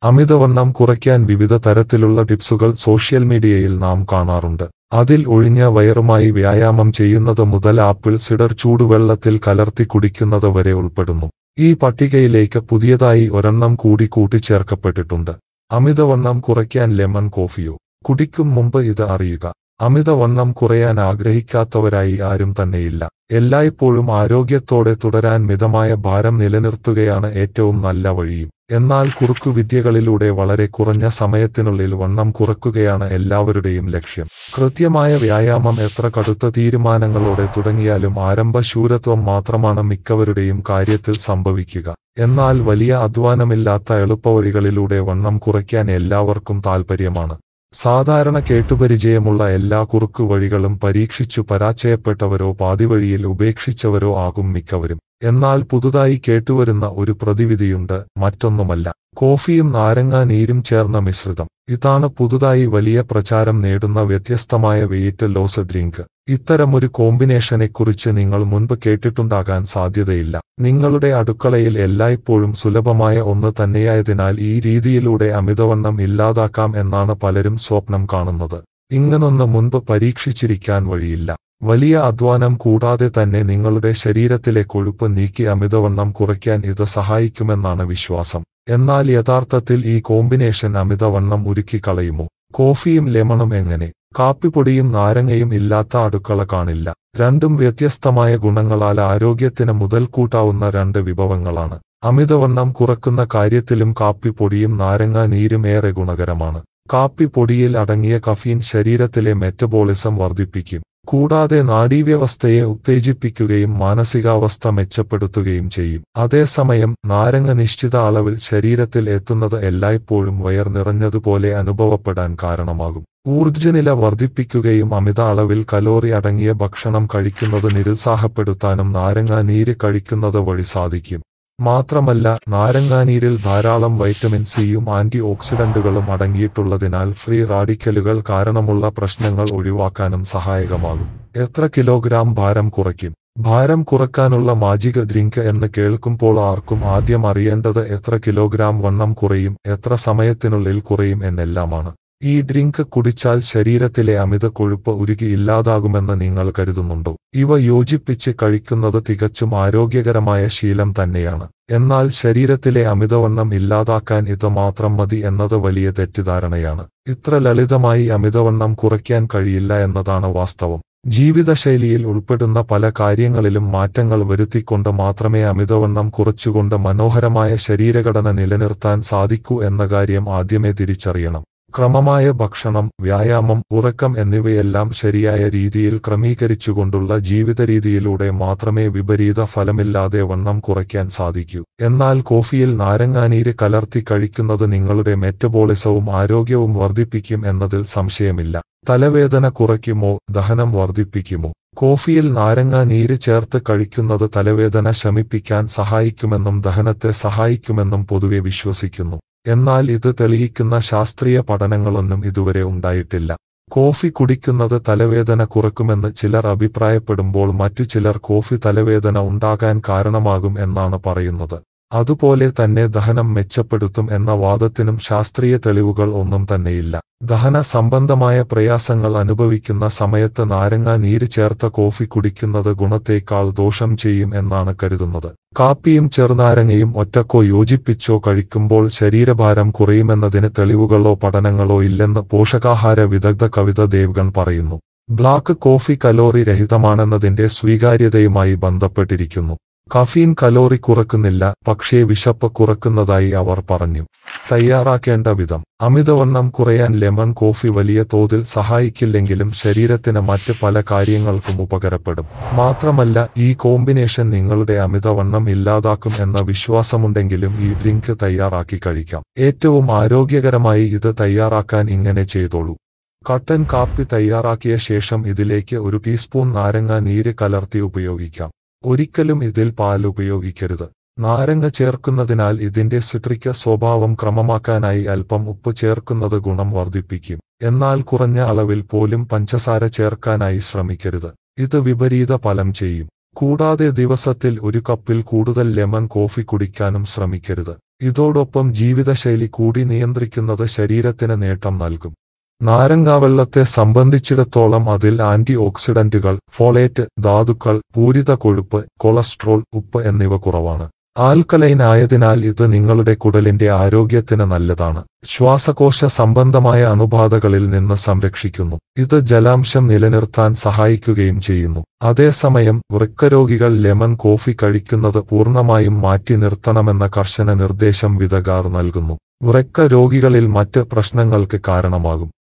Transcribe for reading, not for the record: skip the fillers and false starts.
അമിതവണ്ണം കുറയ്ക്കാൻ വിവിധ തരത്തിലുള്ള ടിപ്സുകൾ സോഷ്യൽ മീഡിയയിൽ നാം കാണാറുണ്ട്. അതിൽ ഒഴിഞ്ഞ വയറുമായി വ്യായാമം ചെയ്യുന്നത് മുതൽ ആപ്പിൾ സിഡർ ചൂടുവെള്ളത്തിൽ കലർത്തി കുടിക്കുന്നത് വരെ ഉൾപ്പെടുന്നു. ഈ പട്ടികയിലേക്ക് പുതിയതായി ഒരെണ്ണം കൂടി കൂട്ടിച്ചേർക്കപ്പെട്ടിട്ടുണ്ട്. അമിതവണ്ണം കുറയ്ക്കാൻ ലെമൺ കോഫിയോ? കുടിക്കും മുമ്പ് ഇത് അറിയുക. അമിതവണ്ണം കുറയാൻ ആഗ്രഹിക്കാത്തവരായി ആരും തന്നെയില്ല. എല്ലായ്പ്പോഴും ആരോഗ്യത്തോടെ തുടരാൻ മിതമായ ഭാരം നിലനിർത്തുകയാണ് ഏറ്റവും നല്ല വഴിയും. എന്നാൽ കുറുക്കുവിദ്യകളിലൂടെ വളരെ കുറഞ്ഞ സമയത്തിനുള്ളിൽ വണ്ണം കുറയ്ക്കുകയാണ് എല്ലാവരുടെയും ലക്ഷ്യം. കൃത്യമായ വ്യായാമം എത്ര കടുത്ത തീരുമാനങ്ങളോടെ തുടങ്ങിയാലും ആരംഭശൂരത്വം മാത്രമാണ് മിക്കവരുടെയും കാര്യത്തിൽ സംഭവിക്കുക. എന്നാൽ വലിയ അധ്വാനമില്ലാത്ത എളുപ്പവഴികളിലൂടെ വണ്ണം കുറയ്ക്കാൻ എല്ലാവർക്കും താൽപ്പര്യമാണ്. സാധാരണ കേട്ടുപരിചയമുള്ള എല്ലാ കുറുക്കു വഴികളും പരീക്ഷിച്ചു പരാജയപ്പെട്ടവരോ പാതിവഴിയിൽ ഉപേക്ഷിച്ചവരോ ആകും മിക്കവരും. എന്നാൽ പുതുതായി കേട്ടുവരുന്ന ഒരു പ്രതിവിധിയുണ്ട്. മറ്റൊന്നുമല്ല, കോഫിയും നാരങ്ങാ നീരും ചേർന്ന മിശ്രിതം. ഇതാണ് പുതുതായി വലിയ പ്രചാരം നേടുന്ന വ്യത്യസ്തമായ വെയിറ്റ് ലോസ് ഡ്രിങ്ക്. ഇത്തരമൊരു കോമ്പിനേഷനെക്കുറിച്ച് നിങ്ങൾ മുൻപ് കേട്ടിട്ടുണ്ടാകാൻ സാധ്യതയില്ല. നിങ്ങളുടെ അടുക്കളയിൽ എല്ലായ്പ്പോഴും സുലഭമായ ഒന്ന് തന്നെയായതിനാൽ ഈ രീതിയിലൂടെ അമിതവണ്ണം ഇല്ലാതാക്കാം എന്നാണ് പലരും സ്വപ്നം കാണുന്നത്. ഇങ്ങനൊന്ന് മുൻപ് പരീക്ഷിച്ചിരിക്കാൻ വഴിയില്ല. വലിയ അധ്വാനം കൂടാതെ തന്നെ നിങ്ങളുടെ ശരീരത്തിലെ കൊഴുപ്പ് നീക്കി അമിതവണ്ണം കുറയ്ക്കാൻ ഇത് സഹായിക്കുമെന്നാണ് വിശ്വാസം. എന്നാൽ യഥാർത്ഥത്തിൽ ഈ കോമ്പിനേഷൻ അമിതവണ്ണം ഉരുക്കിക്കളയുമോ? കോഫിയും ലെമണും എങ്ങനെ? കാപ്പിപ്പൊടിയും നാരങ്ങയും ഇല്ലാത്ത അടുക്കള കാണില്ല. രണ്ടും വ്യത്യസ്തമായ ഗുണങ്ങളാൽ ആരോഗ്യത്തിന് മുതൽക്കൂട്ടാവുന്ന രണ്ട് വിഭവങ്ങളാണ്. അമിതവണ്ണം കുറക്കുന്ന കാര്യത്തിലും കാപ്പിപ്പൊടിയും നാരങ്ങാ നീരും ഏറെ ഗുണകരമാണ്. കാപ്പിപ്പൊടിയിൽ അടങ്ങിയ കഫീൻ ശരീരത്തിലെ മെറ്റബോളിസം വർദ്ധിപ്പിക്കും. കൂടാതെ നാഡീവ്യവസ്ഥയെ ഉത്തേജിപ്പിക്കുകയും മാനസികാവസ്ഥ മെച്ചപ്പെടുത്തുകയും ചെയ്യും. അതേസമയം നാരങ്ങ നിശ്ചിത അളവിൽ ശരീരത്തിൽ എത്തുന്നത് എല്ലായ്പ്പോഴും വയർ നിറഞ്ഞതുപോലെ അനുഭവപ്പെടാൻ കാരണമാകും. ഊർജ്ജനില വർദ്ധിപ്പിക്കുകയും അമിത അളവിൽ കലോറി അടങ്ങിയ ഭക്ഷണം കഴിക്കുന്നത് നിരുത്സാഹപ്പെടുത്താനും നാരങ്ങാ നീര് കഴിക്കുന്നത് വഴി സാധിക്കും. മാത്രമല്ല, നാരങ്ങാനീരിൽ ധാരാളം വൈറ്റമിൻ സിയും ആന്റി ഓക്സിഡന്റുകളും അടങ്ങിയിട്ടുള്ളതിനാൽ ഫ്രീ റാഡിക്കലുകൾ കാരണമുള്ള പ്രശ്നങ്ങൾ ഒഴിവാക്കാനും സഹായകമാകും. എത്ര കിലോഗ്രാം ഭാരം കുറയ്ക്കും? ഭാരം കുറയ്ക്കാനുള്ള മാജിക് ഡ്രിങ്ക് എന്ന് കേൾക്കുമ്പോൾ ആർക്കും ആദ്യം അറിയേണ്ടത് എത്ര കിലോഗ്രാം വണ്ണം കുറയും, എത്ര സമയത്തിനുള്ളിൽ കുറയും എന്നെല്ലാമാണ്. ഈ ഡ്രിങ്ക് കുടിച്ചാൽ ശരീരത്തിലെ അമിത കൊഴുപ്പ് ഉരുകി ഇല്ലാതാകുമെന്ന് നിങ്ങൾ കരുതുന്നുണ്ടോ? ഇവ യോജിപ്പിച്ച് കഴിക്കുന്നത് തികച്ചും ആരോഗ്യകരമായ ശീലം തന്നെയാണ്. എന്നാൽ ശരീരത്തിലെ അമിതവണ്ണം ഇല്ലാതാക്കാൻ ഇത് മാത്രം മതി എന്നത് വലിയ തെറ്റിദ്ധാരണയാണ്. ഇത്ര ലളിതമായി അമിതവണ്ണം കുറയ്ക്കാൻ കഴിയില്ല എന്നതാണ് വാസ്തവം. ജീവിതശൈലിയിൽ ഉൾപ്പെടുന്ന പല കാര്യങ്ങളിലും മാറ്റങ്ങൾ വരുത്തിക്കൊണ്ട് മാത്രമേ അമിതവണ്ണം കുറച്ചുകൊണ്ട് മനോഹരമായ ശരീരഘടന നിലനിർത്താൻ സാധിക്കൂ എന്ന കാര്യം ആദ്യമേ തിരിച്ചറിയണം. ക്രമമായ ഭക്ഷണം, വ്യായാമം, ഉറക്കം എന്നിവയെല്ലാം ശരിയായ രീതിയിൽ ക്രമീകരിച്ചുകൊണ്ടുള്ള ജീവിതരീതിയിലൂടെ മാത്രമേ വിപരീത ഫലമില്ലാതെ വണ്ണം കുറയ്ക്കാൻ സാധിക്കൂ. എന്നാൽ കോഫിയിൽ നാരങ്ങാനീര് കലർത്തി കഴിക്കുന്നത് നിങ്ങളുടെ മെറ്റബോളിസവും ആരോഗ്യവും വർദ്ധിപ്പിക്കും എന്നതിൽ സംശയമില്ല. തലവേദന കുറയ്ക്കുമോ? ദഹനം വർദ്ധിപ്പിക്കുമോ? കോഫിയിൽ നാരങ്ങാ നീര് ചേർത്ത് കഴിക്കുന്നത് തലവേദന ശമിപ്പിക്കാൻ സഹായിക്കുമെന്നും ദഹനത്തെ സഹായിക്കുമെന്നും പൊതുവെ വിശ്വസിക്കുന്നു. എന്നാൽ ഇത് തെളിയിക്കുന്ന ശാസ്ത്രീയ പഠനങ്ങളൊന്നും ഇതുവരെ ഉണ്ടായിട്ടില്ല. കോഫി കുടിക്കുന്നത് തലവേദന കുറക്കുമെന്ന് ചിലർ അഭിപ്രായപ്പെടുമ്പോൾ മറ്റു ചിലർ കോഫി തലവേദന ഉണ്ടാകാൻ കാരണമാകും എന്നാണ് പറയുന്നത്. അതുപോലെ തന്നെ ദഹനം മെച്ചപ്പെടുത്തും എന്ന വാദത്തിനും ശാസ്ത്രീയ തെളിവുകൾ ഒന്നും തന്നെയില്ല. ദഹന സംബന്ധമായ പ്രയാസങ്ങൾ അനുഭവിക്കുന്ന സമയത്ത് നാരങ്ങാ നീര് ചേർത്ത കോഫി കുടിക്കുന്നത് ഗുണത്തേക്കാൾ ദോഷം ചെയ്യും എന്നാണ് കരുതുന്നത്. കാപ്പിയും ചെറുനാരങ്ങയും ഒറ്റക്കോ യോജിപ്പിച്ചോ കഴിക്കുമ്പോൾ ശരീരഭാരം കുറയുമെന്നതിന് തെളിവുകളോ പഠനങ്ങളോ ഇല്ലെന്ന് പോഷകാഹാര വിദഗ്ധ കവിത ദേവ്ഗൺ പറയുന്നു. ബ്ലാക്ക് കോഫി കലോറി രഹിതമാണെന്നതിന്റെ സ്വീകാര്യതയുമായി ബന്ധപ്പെട്ടിരിക്കുന്നു. കഫീൻ കലോറി കുറക്കുന്നില്ല, പക്ഷേ വിശപ്പ് കുറക്കുന്നതായി അവർ പറഞ്ഞു. തയ്യാറാക്കേണ്ട വിധം: അമിതവണ്ണം കുറയാൻ ലെമൺ കോഫി വലിയ തോതിൽ സഹായിക്കില്ലെങ്കിലും ശരീരത്തിന് മറ്റ് പല കാര്യങ്ങൾക്കും ഉപകാരപ്പെടും. മാത്രമല്ല, ഈ കോമ്പിനേഷൻ നിങ്ങളുടെ അമിതവണ്ണം ഇല്ലാതാക്കും എന്ന വിശ്വാസമുണ്ടെങ്കിലും ഈ ഡ്രിങ്ക് തയ്യാറാക്കി കഴിക്കാം. ഏറ്റവും ആരോഗ്യകരമായി ഇത് തയ്യാറാക്കാൻ ഇങ്ങനെ ചെയ്തോളൂ. കട്ടൻ കാപ്പി തയ്യാറാക്കിയ ശേഷം ഇതിലേക്ക് 1 ടീസ്പൂൺ നാരങ്ങാ നീര് കലർത്തി ഉപയോഗിക്കാം. ഒരിക്കലും ഇതിൽ പാൽ ഉപയോഗിക്കരുത്. നാരങ്ങ ചേർക്കുന്നതിനാൽ ഇതിന്റെ സിട്രിക് സ്വഭാവം ക്രമമാക്കാനായി അല്പം ഉപ്പ് ചേർക്കുന്നത് ഗുണം വർദ്ധിപ്പിക്കും. എന്നാൽ കുറഞ്ഞ അളവിൽ പോലും പഞ്ചസാര ചേർക്കാനായി ശ്രമിക്കരുത്. ഇത് വിപരീത ഫലം ചെയ്യും. കൂടാതെ ദിവസത്തിൽ 1 കപ്പിൽ കൂടുതൽ ലെമൺ കോഫി കുടിക്കാനും ശ്രമിക്കരുത്. ഇതോടൊപ്പം ജീവിതശൈലി കൂടി നിയന്ത്രിക്കുന്നത് ശരീരത്തിന് നേട്ടം നൽകും. നാരങ്ങാവെള്ളത്തെ സംബന്ധിച്ചിടത്തോളം അതിൽ ആന്റി ഓക്സിഡന്റുകൾ, ഫോളേറ്റ്, ധാതുക്കൾ, പൂരിത കൊഴുപ്പ്, കൊളസ്ട്രോൾ, ഉപ്പ് എന്നിവ കുറവാണ്. ആൽക്കലൈൻ ആയതിനാൽ ഇത് നിങ്ങളുടെ കുടലിന്റെ ആരോഗ്യത്തിന് നല്ലതാണ്. ശ്വാസകോശ സംബന്ധമായ അണുബാധകളിൽ നിന്ന് സംരക്ഷിക്കുന്നു. ഇത് ജലാംശം നിലനിർത്താൻ സഹായിക്കുകയും ചെയ്യുന്നു. അതേസമയം വൃക്കരോഗികൾ ലെമൺ കോഫി കഴിക്കുന്നത് പൂർണ്ണമായും മാറ്റി നിർത്തണമെന്ന കർശന നിർദ്ദേശം വിദഗ്ധർ നൽകുന്നു. വൃക്ക രോഗികളിൽ മറ്റ് പ്രശ്നങ്ങൾക്ക് കാരണമാകും.